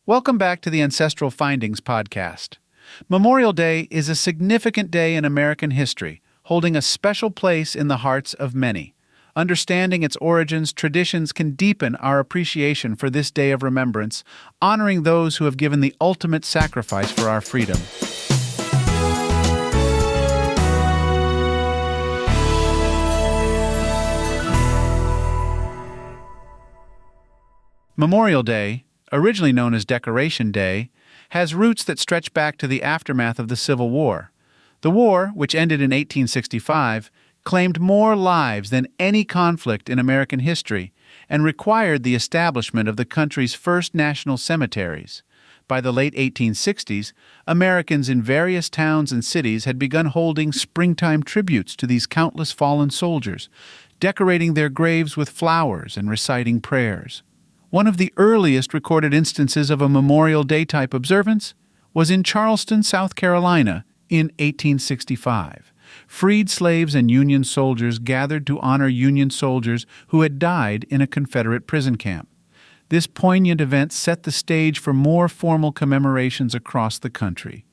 Welcome back to the Ancestral Findings podcast. Memorial Day is a significant day in American history, holding a special place in the hearts of many. Understanding its origins, traditions can deepen our appreciation for this day of remembrance, honoring those who have given the ultimate sacrifice for our freedom. Memorial Day, originally known as Decoration Day, has roots that stretch back to the aftermath of the Civil War. The war, which ended in 1865, claimed more lives than any conflict in American history and required the establishment of the country's first national cemeteries. By the late 1860s, Americans in various towns and cities had begun holding springtime tributes to these countless fallen soldiers, decorating their graves with flowers and reciting prayers. One of the earliest recorded instances of a Memorial Day-type observance was in Charleston, South Carolina, in 1865. Freed slaves and Union soldiers gathered to honor Union soldiers who had died in a Confederate prison camp. This poignant event set the stage for more formal commemorations across the country.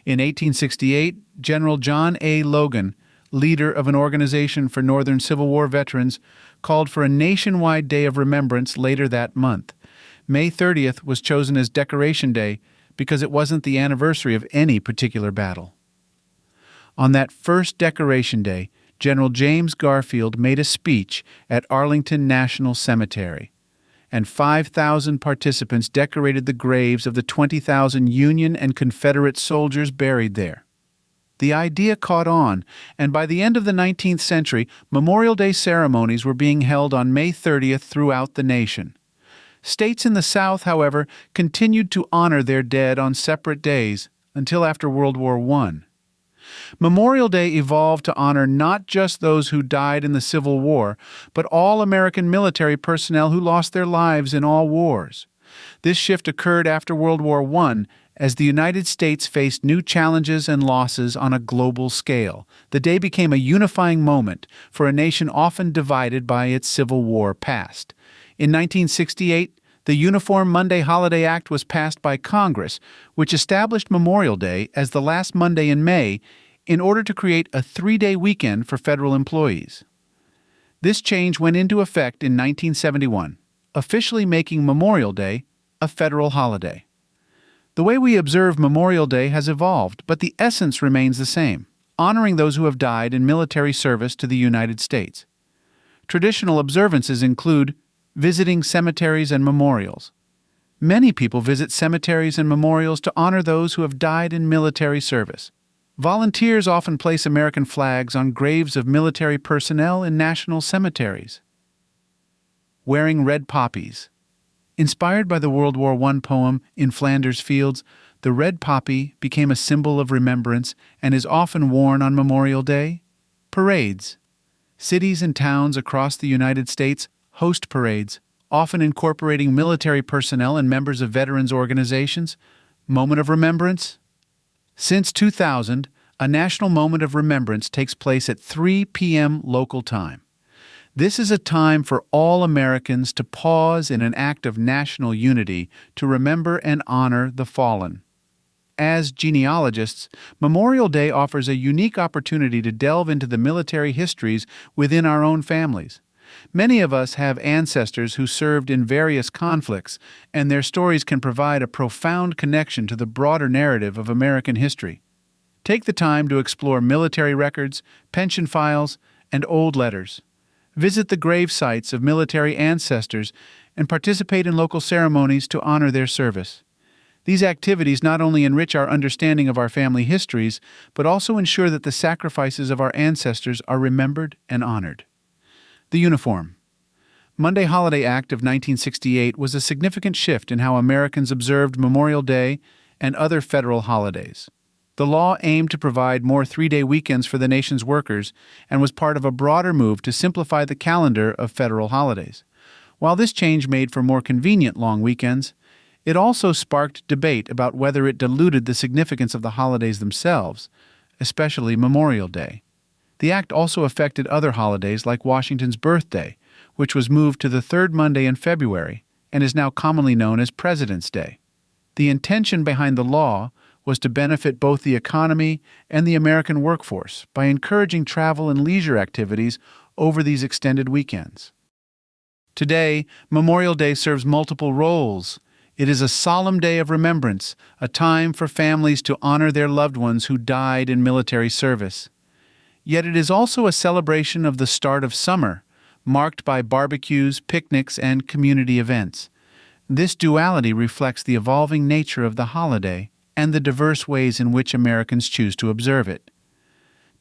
In 1868, General John A. Logan, leader of an organization for Northern Civil War veterans, called for a nationwide day of remembrance later that month. May 30th was chosen as Decoration Day because it wasn't the anniversary of any particular battle. On that first Decoration Day, General James Garfield made a speech at Arlington National Cemetery, and 5,000 participants decorated the graves of the 20,000 Union and Confederate soldiers buried there. The idea caught on, and by the end of the 19th century, Memorial Day ceremonies were being held on May 30th throughout the nation. States in the South, however, continued to honor their dead on separate days until after World War I. Memorial Day evolved to honor not just those who died in the Civil War, but all American military personnel who lost their lives in all wars. This shift occurred after World War I, as the United States faced new challenges and losses on a global scale. The day became a unifying moment for a nation often divided by its Civil War past. In 1968, the Uniform Monday Holiday Act was passed by Congress, which established Memorial Day as the last Monday in May in order to create a 3-day weekend for federal employees. This change went into effect in 1971, officially making Memorial Day a federal holiday. The way we observe Memorial Day has evolved, but the essence remains the same, honoring those who have died in military service to the United States. Traditional observances include visiting cemeteries and memorials. Many people visit cemeteries and memorials to honor those who have died in military service. Volunteers often place American flags on graves of military personnel in national cemeteries. Wearing red poppies. Inspired by the World War I poem In Flanders Fields, the red poppy became a symbol of remembrance and is often worn on Memorial Day. Parades. Cities and towns across the United States host parades, often incorporating military personnel and members of veterans organizations. Moment of Remembrance. Since 2000, a national Moment of Remembrance takes place at 3 p.m. local time. This is a time for all Americans to pause in an act of national unity to remember and honor the fallen. As genealogists, Memorial Day offers a unique opportunity to delve into the military histories within our own families. Many of us have ancestors who served in various conflicts, and their stories can provide a profound connection to the broader narrative of American history. Take the time to explore military records, pension files, and old letters. Visit the grave sites of military ancestors and participate in local ceremonies to honor their service. These activities not only enrich our understanding of our family histories, but also ensure that the sacrifices of our ancestors are remembered and honored. The uniform. Monday Holiday Act of 1968 was a significant shift in how Americans observed Memorial Day and other federal holidays. The law aimed to provide more 3-day weekends for the nation's workers and was part of a broader move to simplify the calendar of federal holidays. While this change made for more convenient long weekends, it also sparked debate about whether it diluted the significance of the holidays themselves, especially Memorial Day. The act also affected other holidays like Washington's birthday, which was moved to the third Monday in February and is now commonly known as President's Day. The intention behind the law was to benefit both the economy and the American workforce by encouraging travel and leisure activities over these extended weekends. Today, Memorial Day serves multiple roles. It is a solemn day of remembrance, a time for families to honor their loved ones who died in military service. Yet it is also a celebration of the start of summer, marked by barbecues, picnics, and community events. This duality reflects the evolving nature of the holiday and the diverse ways in which Americans choose to observe it.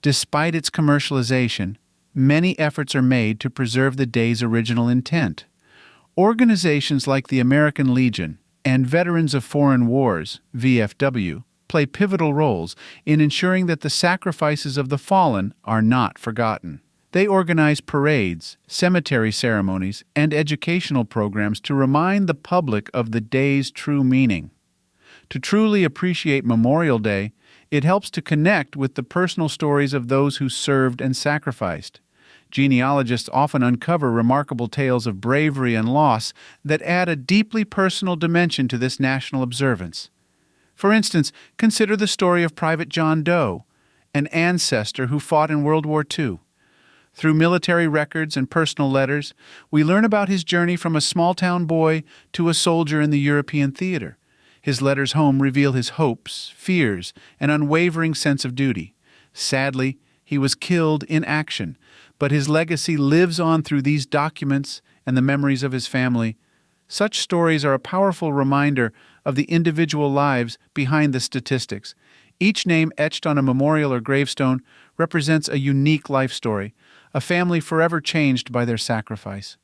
Despite its commercialization, many efforts are made to preserve the day's original intent. Organizations like the American Legion and Veterans of Foreign Wars, VFW, play pivotal roles in ensuring that the sacrifices of the fallen are not forgotten. They organize parades, cemetery ceremonies, and educational programs to remind the public of the day's true meaning. To truly appreciate Memorial Day, it helps to connect with the personal stories of those who served and sacrificed. Genealogists often uncover remarkable tales of bravery and loss that add a deeply personal dimension to this national observance. For instance, consider the story of Private John Doe, an ancestor who fought in World War II. Through military records and personal letters, we learn about his journey from a small-town boy to a soldier in the European theater. His letters home reveal his hopes, fears, and unwavering sense of duty. Sadly, he was killed in action, but his legacy lives on through these documents and the memories of his family. Such stories are a powerful reminder of the individual lives behind the statistics. Each name etched on a memorial or gravestone represents a unique life story, a family forever changed by their sacrifice.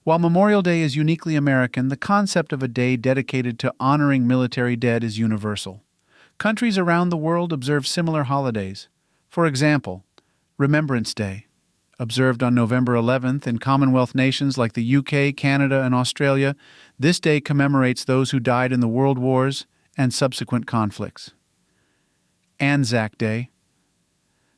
While Memorial Day is uniquely American, the concept of a day dedicated to honoring military dead is universal. Countries around the world observe similar holidays. For example, Remembrance Day, observed on November 11th in Commonwealth nations like the UK, Canada, and Australia. This day commemorates those who died in the World Wars and subsequent conflicts. Anzac Day,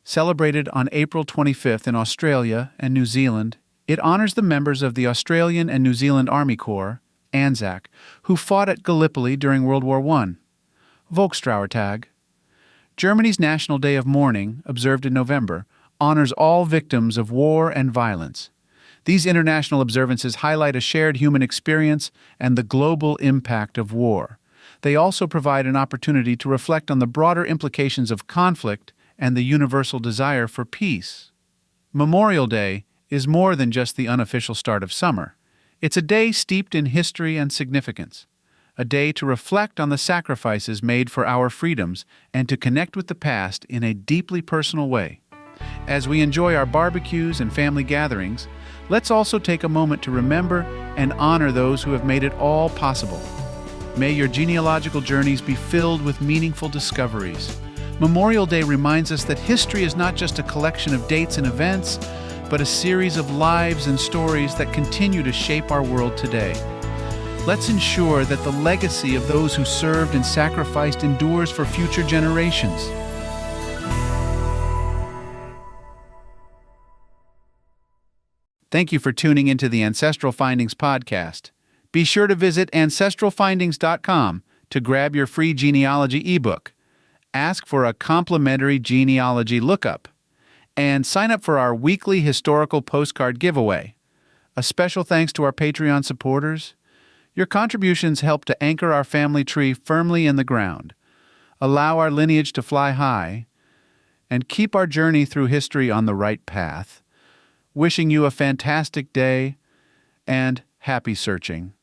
celebrated on April 25th in Australia and New Zealand, it honors the members of the Australian and New Zealand Army Corps, ANZAC, who fought at Gallipoli during World War I. Volkstrauertag, Germany's National Day of Mourning, observed in November, honors all victims of war and violence. These international observances highlight a shared human experience and the global impact of war. They also provide an opportunity to reflect on the broader implications of conflict and the universal desire for peace. Memorial Day is more than just the unofficial start of summer. It's a day steeped in history and significance, a day to reflect on the sacrifices made for our freedoms and to connect with the past in a deeply personal way. As we enjoy our barbecues and family gatherings, let's also take a moment to remember and honor those who have made it all possible. May your genealogical journeys be filled with meaningful discoveries. Memorial Day reminds us that history is not just a collection of dates and events, but a series of lives and stories that continue to shape our world today. Let's ensure that the legacy of those who served and sacrificed endures for future generations. Thank you for tuning into the Ancestral Findings podcast. Be sure to visit ancestralfindings.com to grab your free genealogy ebook. Ask for a complimentary genealogy lookup, and sign up for our weekly historical postcard giveaway. A special thanks to our Patreon supporters. Your contributions help to anchor our family tree firmly in the ground, allow our lineage to fly high, and keep our journey through history on the right path. Wishing you a fantastic day and happy searching.